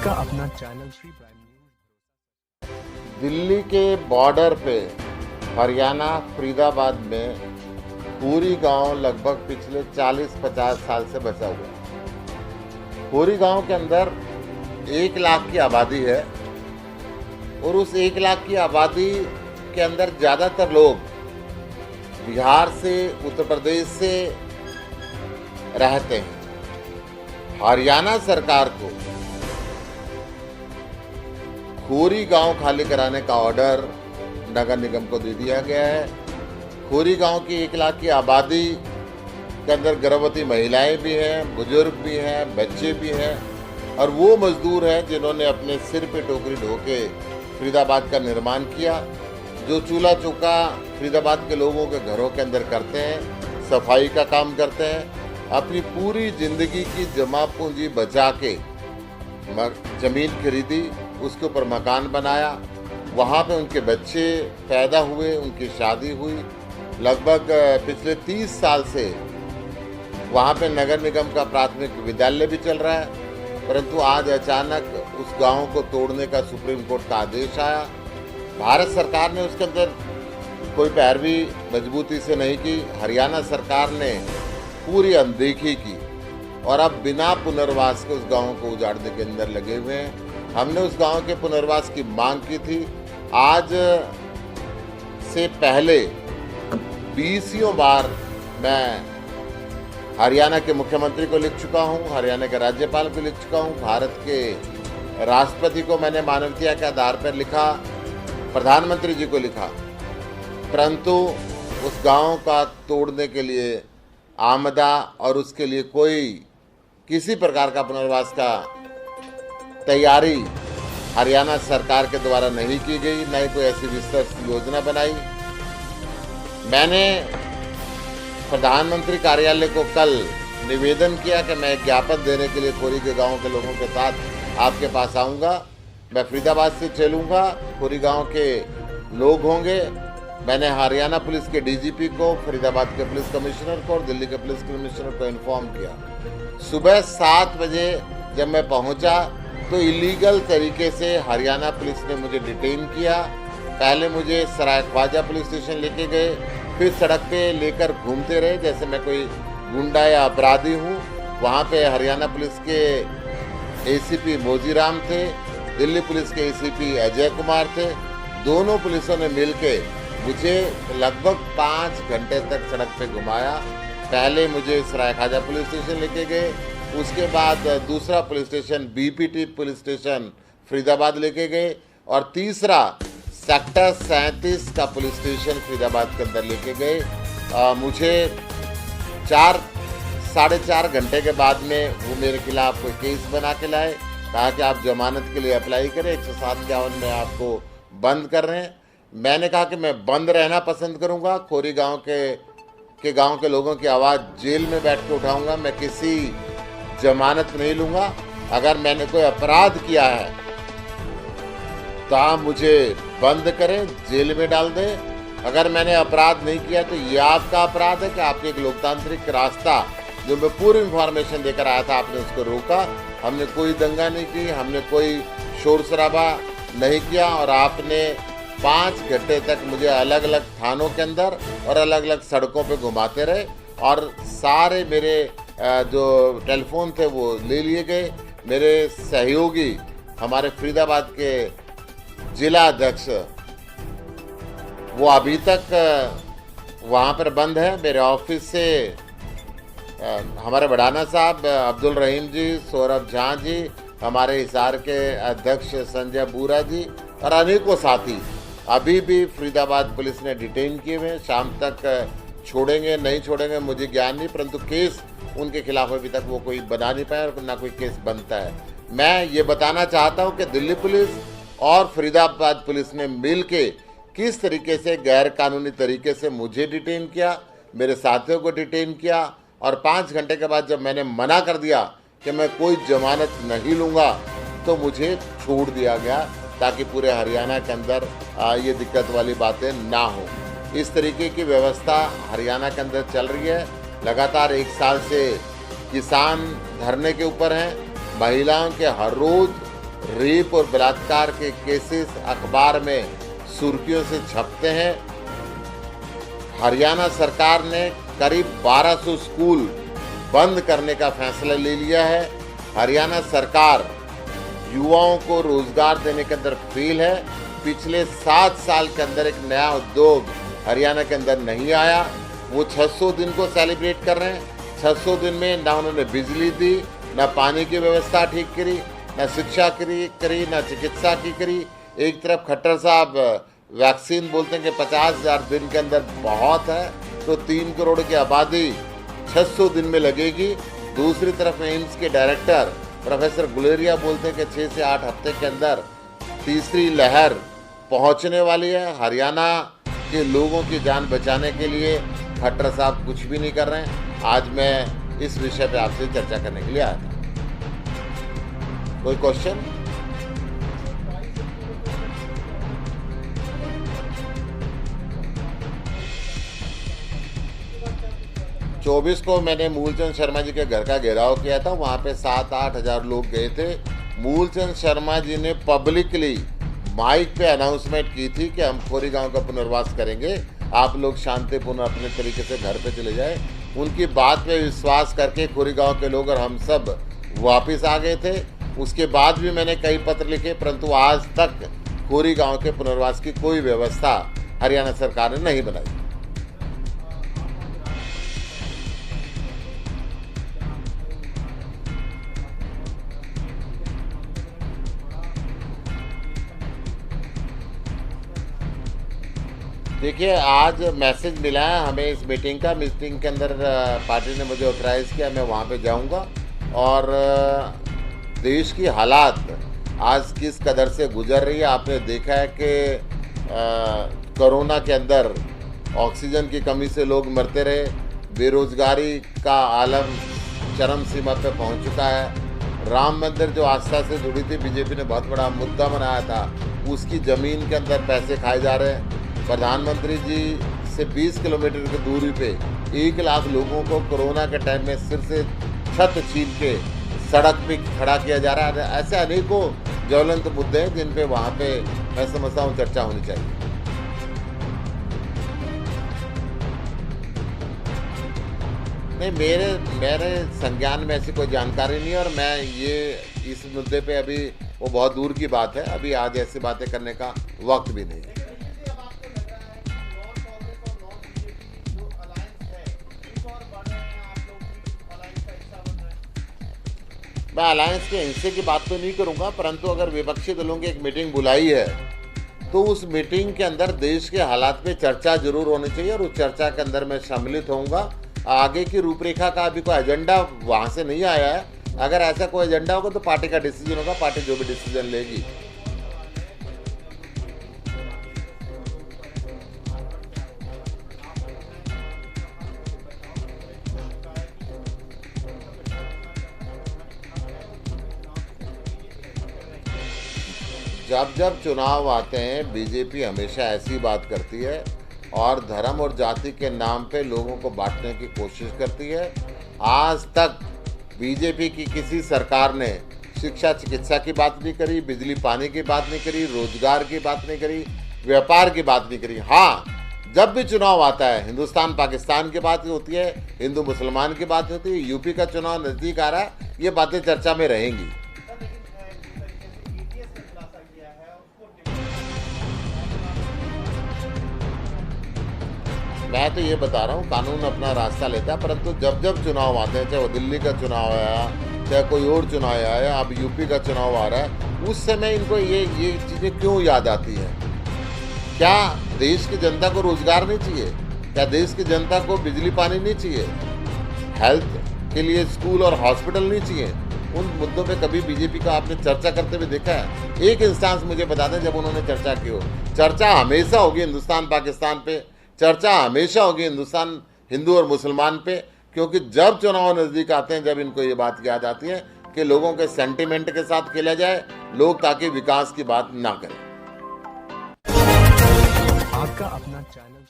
आपका अपना channel Shri prime news. Delhi के बॉर्डर पे हरियाणा फरीदाबाद में पूरी गांव लगभग पिछले 40-50 साल से बचा हुआ है। पूरी गांव के अंदर 1 लाख की आबादी है और उस 1 लाख की आबादी के अंदर ज़्यादातर लोग बिहार से, उत्तर प्रदेश से रहते हैं। हरियाणा सरकार को खोरी गांव खाली कराने का ऑर्डर नगर निगम को दे दिया गया है। खोरी गांव की 1 लाख की आबादी के अंदर गर्भवती महिलाएं भी हैं, बुजुर्ग भी हैं, बच्चे भी हैं और वो मजदूर हैं जिन्होंने अपने सिर पे टोकरी ढो के फरीदाबाद का निर्माण किया, जो चूल्हा चौका फरीदाबाद के लोगों के घरों के अंदर करते हैं, सफाई का काम करते हैं, अपनी पूरी जिंदगी की जमा पूंजी बचा के जमीन खरीदी, उसके ऊपर मकान बनाया, वहाँ पे उनके बच्चे पैदा हुए, उनकी शादी हुई। लगभग पिछले 30 साल से वहाँ पे नगर निगम का प्राथमिक विद्यालय भी चल रहा है, परंतु आज अचानक उस गांव को तोड़ने का सुप्रीम कोर्ट का आदेश आया। भारत सरकार ने उसके अंदर कोई पैरवी मजबूती से नहीं की। हरियाणा सरकार ने पूरी अनदेखी की और अब बिना पुनर्वास के उस गांव को उजाड़ने के अंदर लगे हुए हैं। हमने उस गांव के पुनर्वास की मांग की थी। आज से पहले 20 बार मैं हरियाणा के मुख्यमंत्री को लिख चुका हूं, हरियाणा के राज्यपाल को लिख चुका हूं, भारत के राष्ट्रपति को मैंने मानवीयता के आधार पर लिखा, प्रधानमंत्री जी को लिखा, परंतु उस गांव का तोड़ने के लिए आमदा और उसके लिए किसी प्रकार का पुनर्वास का तैयारी हरियाणा सरकार के द्वारा नहीं की गई, न ही कोई ऐसी विस्तृत योजना बनाई। मैंने प्रधानमंत्री कार्यालय को कल निवेदन किया कि मैं ज्ञापन देने के लिए खोरी के गांव के लोगों के साथ आपके पास आऊंगा। मैं फरीदाबाद से चलूंगा, खोरी गांव के लोग होंगे। मैंने हरियाणा पुलिस के डीजीपी को, फरीदाबाद के पुलिस कमिश्नर को और दिल्ली के पुलिस कमिश्नर को इन्फॉर्म किया। सुबह 7 बजे जब मैं पहुंचा तो इलीगल तरीके से हरियाणा पुलिस ने मुझे डिटेन किया। पहले मुझे सराय ख्वाजा पुलिस स्टेशन लेके गए, फिर सड़क पे लेकर घूमते रहे जैसे मैं कोई गुंडा या अपराधी हूँ। वहाँ पे हरियाणा पुलिस के एसीपी मोजीराम थे, दिल्ली पुलिस के एसीपी अजय कुमार थे। दोनों पुलिसों ने मिलके मुझे लगभग 5 घंटे तक सड़क पे घुमाया। पहले मुझे सराय ख्वाजा पुलिस स्टेशन लेके गए, उसके बाद दूसरा police station BPT police station Faridabad लेके गए और तीसरा सेक्टर 37 का पुलिस स्टेशन फरीदाबाद के अंदर लेके गए। मुझे 4-4.5 घंटे के बाद में वो मेरे खिलाफ कोई केस बना के लाए, कहा कि आप जमानत के लिए अप्लाई करें, 107-51 में आपको बंद कर रहे हैं। मैंने कहा कि मैं बंद रहना पसंद करूंगा, खोरी गांव के लोगों की आवाज़ जेल में बैठ के उठाऊंगा, मैं किसी जमानत नहीं लूंगा। अगर मैंने कोई अपराध किया है तो आप मुझे बंद करें, जेल में डाल दें। अगर मैंने अपराध नहीं किया तो ये आपका अपराध है कि आपने एक लोकतांत्रिक रास्ता जो मैं पूरी इंफॉर्मेशन देकर आया था, आपने उसको रोका। हमने कोई दंगा नहीं की, हमने कोई शोर शराबा नहीं किया और आपने 5 घंटे तक मुझे अलग अलग थानों के अंदर और अलग अलग सड़कों पे घुमाते रहे और सारे मेरे जो टेलीफोन थे वो ले लिए गए। मेरे सहयोगी, हमारे फरीदाबाद के जिला अध्यक्ष, वो अभी तक वहाँ पर बंद है। मेरे ऑफिस से हमारे बढ़ाना साहब, अब्दुल रहीम जी, सौरभ झा जी, हमारे हिसार के अध्यक्ष संजय बूरा जी और अनेकों साथी अभी भी फरीदाबाद पुलिस ने डिटेन किए हुए हैं। शाम तक छोड़ेंगे नहीं छोड़ेंगे मुझे ज्ञान नहीं, परंतु केस उनके खिलाफ अभी तक वो कोई बना नहीं पाया और ना कोई केस बनता है। मैं ये बताना चाहता हूँ कि दिल्ली पुलिस और फरीदाबाद पुलिस ने मिल के किस तरीके से गैर कानूनी तरीके से मुझे डिटेन किया, मेरे साथियों को डिटेन किया और 5 घंटे के बाद जब मैंने मना कर दिया कि मैं कोई जमानत नहीं लूँगा तो मुझे छोड़ दिया गया, ताकि पूरे हरियाणा के अंदर ये दिक्कत वाली बातें ना हो। इस तरीके की व्यवस्था हरियाणा के अंदर चल रही है। लगातार 1 साल से किसान धरने के ऊपर हैं। महिलाओं के हर रोज रेप और बलात्कार के केसेस अखबार में सुर्खियों से छपते हैं। हरियाणा सरकार ने करीब 1200 स्कूल बंद करने का फैसला ले लिया है। हरियाणा सरकार युवाओं को रोजगार देने के अंदर फेल है। पिछले 7 साल के अंदर एक नया उद्योग हरियाणा के अंदर नहीं आया। वो 600 दिन को सेलिब्रेट कर रहे हैं। 600 दिन में ना उन्होंने बिजली दी, ना पानी की व्यवस्था ठीक करी, ना शिक्षा करी, ना चिकित्सा की करी। एक तरफ खट्टर साहब वैक्सीन बोलते हैं कि 50,000 दिन के अंदर बहुत है, तो 3 करोड़ की आबादी 600 दिन में लगेगी। दूसरी तरफ एम्स के डायरेक्टर प्रोफेसर गुलेरिया बोलते हैं कि 6 से 8 हफ्ते के अंदर तीसरी लहर पहुंचने वाली है। हरियाणा के लोगों की जान बचाने के लिए खट्टर साहब कुछ भी नहीं कर रहे हैं। आज मैं इस विषय पे आपसे चर्चा करने के लिए आया था। कोई क्वेश्चन? चौबीस को मैंने मूलचंद शर्मा जी के घर का घेराव किया था। वहाँ पे 7-8 हज़ार लोग गए थे। मूलचंद शर्मा जी ने पब्लिकली माइक पे अनाउंसमेंट की थी कि हम खोरी गांव का पुनर्वास करेंगे, आप लोग शांतिपूर्ण अपने तरीके से घर पे चले जाए। उनकी बात पे विश्वास करके खोरी गांव के लोग और हम सब वापस आ गए थे। उसके बाद भी मैंने कई पत्र लिखे, परंतु आज तक खोरी गांव के पुनर्वास की कोई व्यवस्था हरियाणा सरकार ने नहीं बनाई। देखिए, आज मैसेज मिला है हमें इस मीटिंग का। मीटिंग के अंदर पार्टी ने मुझे ऑथराइज़ किया, मैं वहाँ पे जाऊँगा और देश की हालात आज किस कदर से गुजर रही है। आपने देखा है कि कोरोना के अंदर ऑक्सीजन की कमी से लोग मरते रहे, बेरोजगारी का आलम चरम सीमा पे पहुँच चुका है। राम मंदिर जो आस्था से जुड़ी थी, बीजेपी ने बहुत बड़ा मुद्दा बनाया था, उसकी ज़मीन के अंदर पैसे खाए जा रहे हैं। प्रधानमंत्री जी से 20 किलोमीटर की दूरी पे 1 लाख लोगों को कोरोना के टाइम में सिर से छत छीन के सड़क पे खड़ा किया जा रहा है। ऐसे अनेकों ज्वलंत मुद्दे हैं जिन पे वहाँ पे मैं समझता हूँ चर्चा होनी चाहिए। नहीं, मेरे संज्ञान में ऐसी कोई जानकारी नहीं है और मैं ये इस मुद्दे पे अभी वो बहुत दूर की बात है, अभी आज ऐसी बातें करने का वक्त भी नहीं है। मैं अलायंस के हिस्से की बात तो नहीं करूंगा, परंतु अगर विपक्षी दलों की एक मीटिंग बुलाई है तो उस मीटिंग के अंदर देश के हालात पे चर्चा जरूर होनी चाहिए और उस चर्चा के अंदर मैं सम्मिलित होऊंगा। आगे की रूपरेखा का अभी कोई एजेंडा वहाँ से नहीं आया है। अगर ऐसा कोई एजेंडा होगा तो पार्टी का डिसीजन होगा, पार्टी जो भी डिसीजन लेगी। जब जब चुनाव आते हैं बीजेपी हमेशा ऐसी बात करती है और धर्म और जाति के नाम पे लोगों को बांटने की कोशिश करती है। आज तक बीजेपी की किसी सरकार ने शिक्षा चिकित्सा की बात नहीं करी, बिजली पानी की बात नहीं करी, रोजगार की बात नहीं करी, व्यापार की बात नहीं करी। हाँ, जब भी चुनाव आता है हिंदुस्तान पाकिस्तान की बात होती है, हिंदू मुसलमान की बात होती है, यूपी का चुनाव नज़दीक आ रहा है, ये बातें चर्चा में रहेंगी। मैं तो ये बता रहा हूँ कानून अपना रास्ता लेता है, परंतु जब जब चुनाव आते हैं, चाहे वो दिल्ली का चुनाव आया, चाहे कोई और चुनाव आया, अब यूपी का चुनाव आ रहा है, उस समय इनको ये चीज़ें क्यों याद आती हैं? क्या देश की जनता को रोजगार नहीं चाहिए? क्या देश की जनता को बिजली पानी नहीं चाहिए? हेल्थ के लिए स्कूल और हॉस्पिटल नहीं चाहिए? उन मुद्दों पे कभी बीजेपी का आपने चर्चा करते हुए देखा है? एक इंस्टांस मुझे बता दें जब उन्होंने चर्चा की हो। चर्चा हमेशा होगी हिंदुस्तान पाकिस्तान पे, चर्चा हमेशा होगी हिंदुस्तान हिंदू और मुसलमान पे, क्योंकि जब चुनाव नज़दीक आते हैं जब इनको ये बात याद आती है कि लोगों के सेंटिमेंट के साथ खेला जाए, लोग ताकि विकास की बात ना करें। आपका अपना चैनल